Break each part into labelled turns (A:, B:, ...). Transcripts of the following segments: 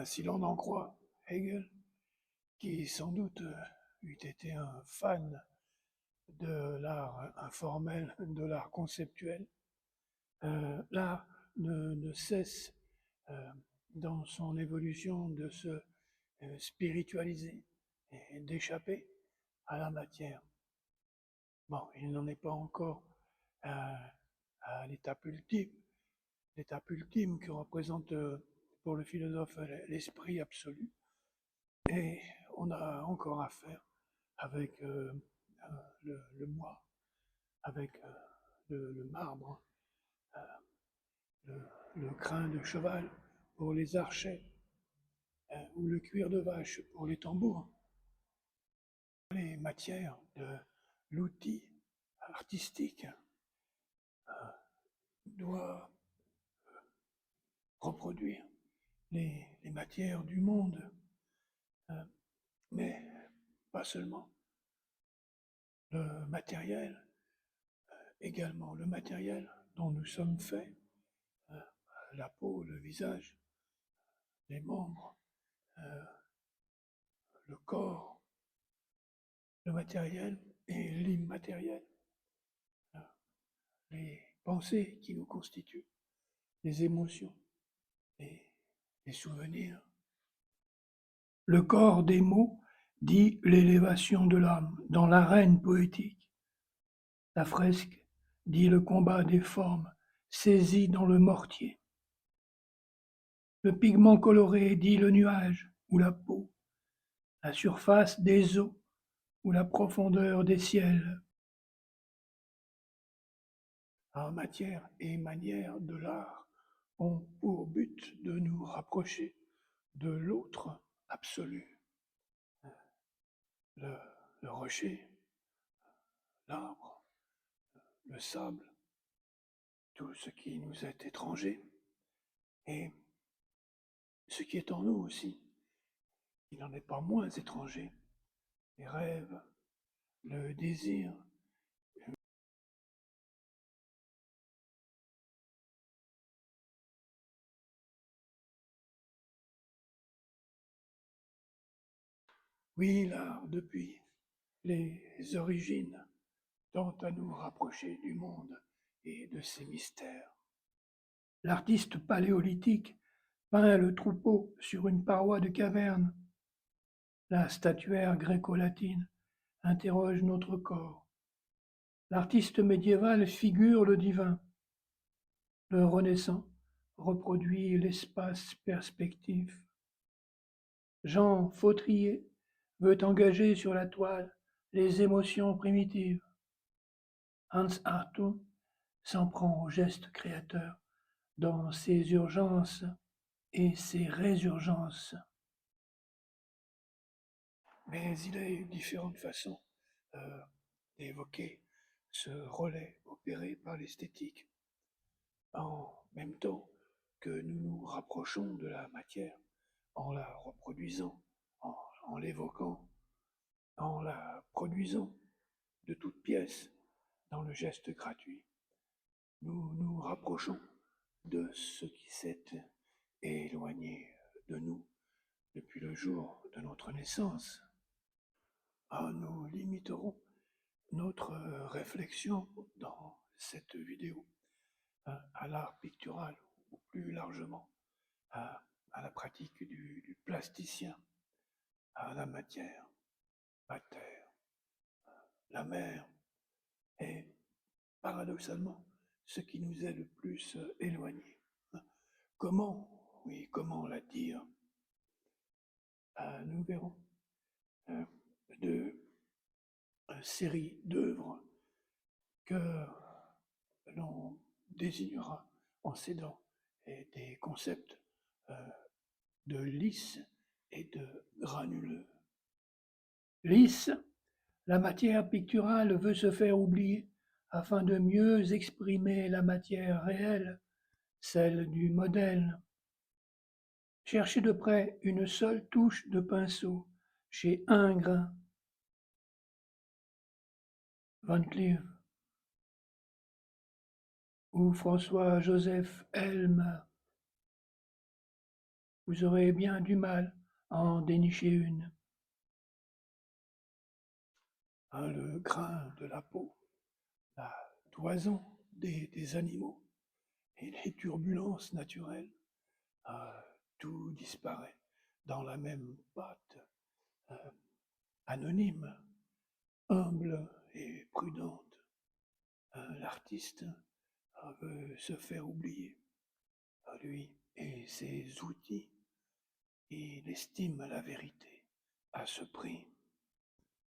A: Si l'on en croit Hegel, qui sans doute eût été un fan de l'art informel, de l'art conceptuel, l'art ne cesse euh, dans son évolution de se spiritualiser et d'échapper à la matière. Bon, il n'en est pas encore à l'étape ultime que représente pour le philosophe l'esprit absolu. Et on a encore à faire avec le moi, avec le marbre, euh, le crin de cheval pour les archets, ou le cuir de vache pour les tambours. Les matières de l'outil artistique doivent reproduire les matières du monde, euh, mais pas seulement. Le matériel, également le matériel dont nous sommes faits, euh, la peau, le visage, les membres, euh, le corps, le matériel et l'immatériel, euh, les pensées qui nous constituent, les émotions, les, les souvenirs. Le corps des mots dit l'élévation de l'âme dans l'arène poétique. La fresque dit le combat des formes saisies dans le mortier. Le pigment coloré dit le nuage ou la peau, la surface des eaux ou la profondeur des ciels. En matière et manière de l'art ont pour but de nous rapprocher de l'autre absolu. Le, le rocher, l'arbre, le sable, tout ce qui nous est étranger, et ce qui est en nous aussi, il n'en est pas moins étranger. Les rêves, le désir. Oui, l'art, depuis les origines, tend à nous rapprocher du monde et de ses mystères. L'artiste paléolithique peint le troupeau sur une paroi de caverne. La statuaire gréco-latine interroge notre corps. L'artiste médiéval figure le divin. Le renaissant reproduit l'espace perspectif. Jean Fautrier veut engager sur la toile les émotions primitives. Hans Artaud s'en prend au geste créateur dans ses urgences et ses résurgences. Mais il est différentes façons d'évoquer ce relais opéré par l'esthétique, en même temps que nous nous rapprochons de la matière, en la reproduisant, en l'évoquant, en la produisant de toutes pièces dans le geste gratuit. Nous nous rapprochons de ce qui s'est éloigné de nous depuis le jour de notre naissance. Nous limiterons notre réflexion dans cette vidéo à l'art pictural ou plus largement à la pratique du plasticien, à la matière, la terre, la mer et paradoxalement ce qui nous est le plus éloigné. Comment, oui, comment la dire? Nous verrons de série d'œuvres que l'on désignera en cédant des concepts de lisse et de granuleux. Lisse, la matière picturale veut se faire oublier afin de mieux exprimer la matière réelle, celle du modèle. Cherchez de près une seule touche de pinceau chez Ingres, Van Cleef ou François-Joseph Helme. vous aurez bien du mal à en dénicher une. Hein, le grain de la peau, la toison des animaux et les turbulences naturelles, tout disparaît dans la même pâte euh, anonyme, humble et prudente. L'artiste veut se faire oublier, lui et ses outils. Il estime la vérité à ce prix.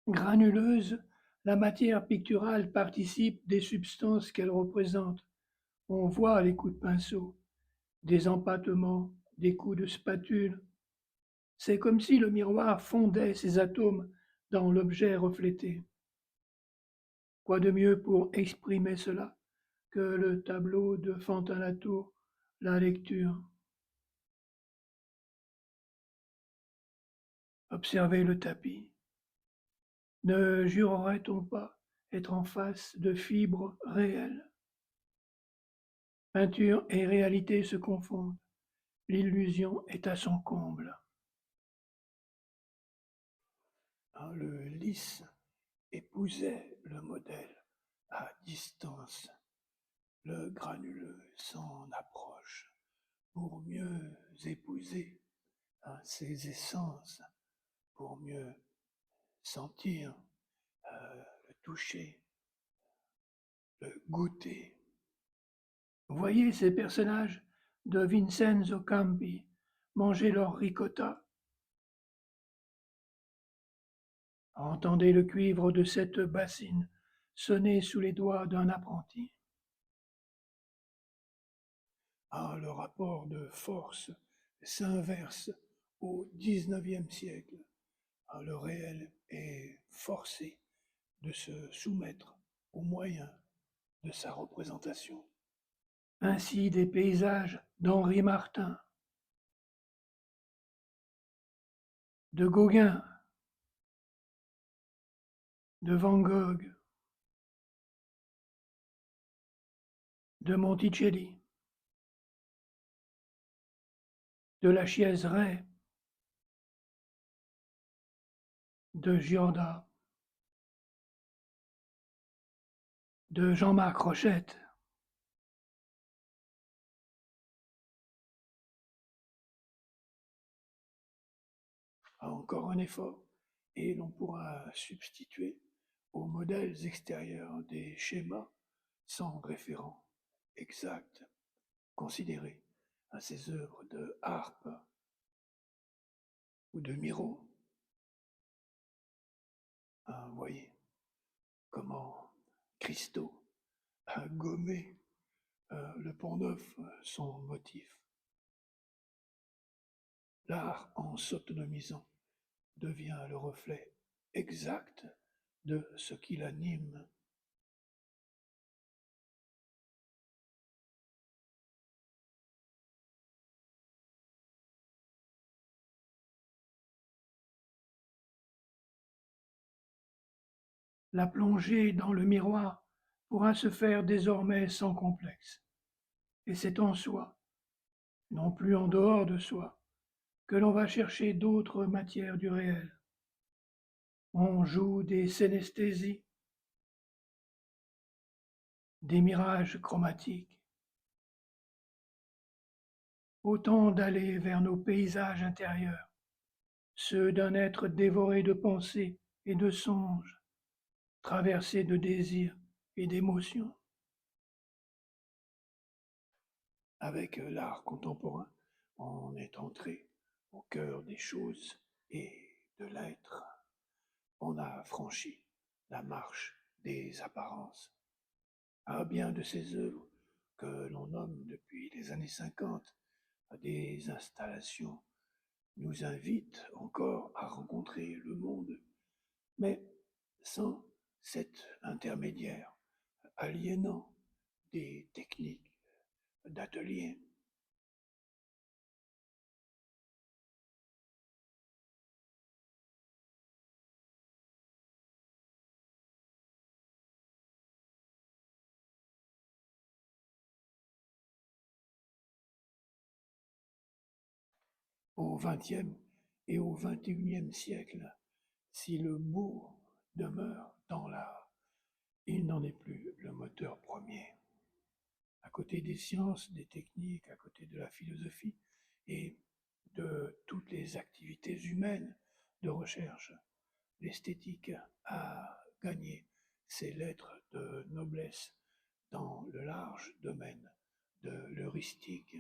A: Granuleuse, la matière picturale participe des substances qu'elle représente. On voit les coups de pinceau, des empattements, des coups de spatule. C'est comme si le miroir fondait ses atomes dans l'objet reflété. Quoi de mieux pour exprimer cela que le tableau de Fantin-Latour, la lecture? Observez le tapis. Ne jurerait-on pas être en face de fibres réelles? Peinture et réalité se confondent. L'illusion est à son comble. Le lys épousait le modèle à distance. Le granuleux s'en approche pour mieux épouser ses essences, pour mieux sentir, le toucher, le goûter. Voyez ces personnages de Vincenzo Campi manger leur ricotta. Entendez le cuivre de cette bassine sonner sous les doigts d'un apprenti. Le rapport de force s'inverse au XIXe siècle. Le réel est forcé de se soumettre aux moyens de sa représentation. Ainsi des paysages d'Henri Martin, de Gauguin, de Van Gogh, de Monticelli, de la Chiéseraye, de Giorda, de Jean-Marc Rochette. Encore un effort, et l'on pourra substituer aux modèles extérieurs des schémas sans référent exact, considérés à ces œuvres de Harpe ou de Miro. Voyez comment Christo a gommé le Pont-Neuf, son motif. L'art, en s'autonomisant, devient le reflet exact de ce qui l'anime. La plongée dans le miroir pourra se faire désormais sans complexe. Et c'est en soi, non plus en dehors de soi, que l'on va chercher d'autres matières du réel. On joue des synesthésies, des mirages chromatiques. Autant d'aller vers nos paysages intérieurs, ceux d'un être dévoré de pensées et de songes, traversé de désirs et d'émotions. Avec l'art contemporain, on est entré au cœur des choses et de l'être. On a franchi la marche des apparences. Bien de ces œuvres que l'on nomme depuis les années 50 des installations nous invitent encore à rencontrer le monde, mais sans cet intermédiaire aliénant des techniques d'atelier. au XXe et au XXIe siècle, si le beau demeure dans l'art, il n'en est plus le moteur premier. À côté des sciences, des techniques, à côté de la philosophie et de toutes les activités humaines de recherche, l'esthétique a gagné ses lettres de noblesse dans le large domaine de l'heuristique.